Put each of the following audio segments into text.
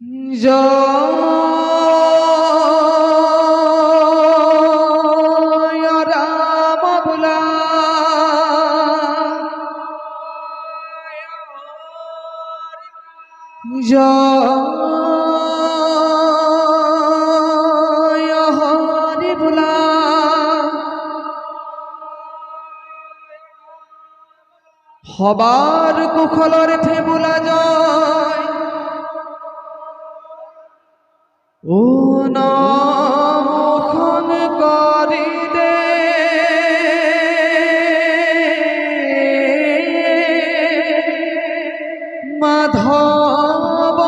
জয় রাম বুলা জয় হরি বুলা হবার কুখলর ঠেবুলা জয় ও নামখন করি দে মাধব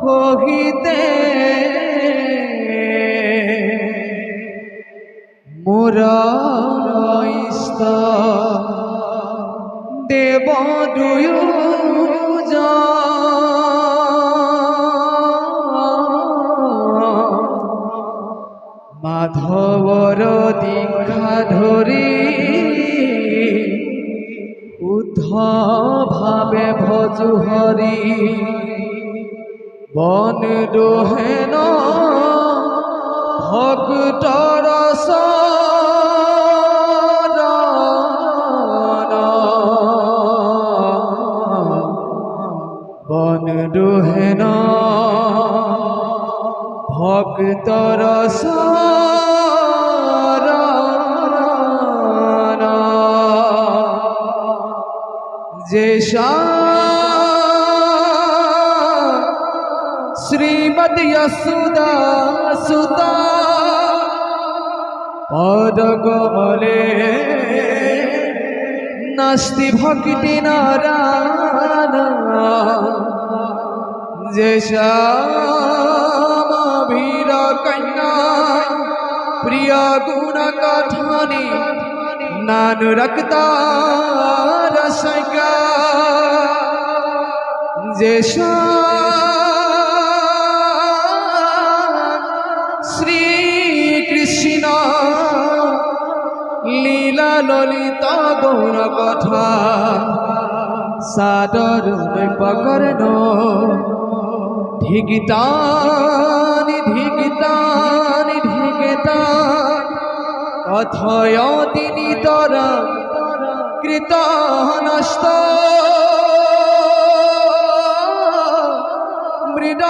কহিতে মোর ইষ্ট দেব দুয়ো মাধবর দীক্ষা ধরি উদ্ধ ভাবে ভজু হরি বন দোহেন ভক্তর বন দোহেন ভক্তর যে শ্রীমতী যশোদা সুতা পদ কমলে নাস্তি ভক্তি নারায়ণ যে বীর কন্যা প্রিয় গুণ কঠানি নানু রক্তা রসকা যে শ্রী কৃষ্ণ লীলা ললিত গৌর কথা সাদর পকর্ণ ধিগিতানি ধিগিতানি ধিগিতান কথয় তিনি তর কৃত নষ্ট মৃদ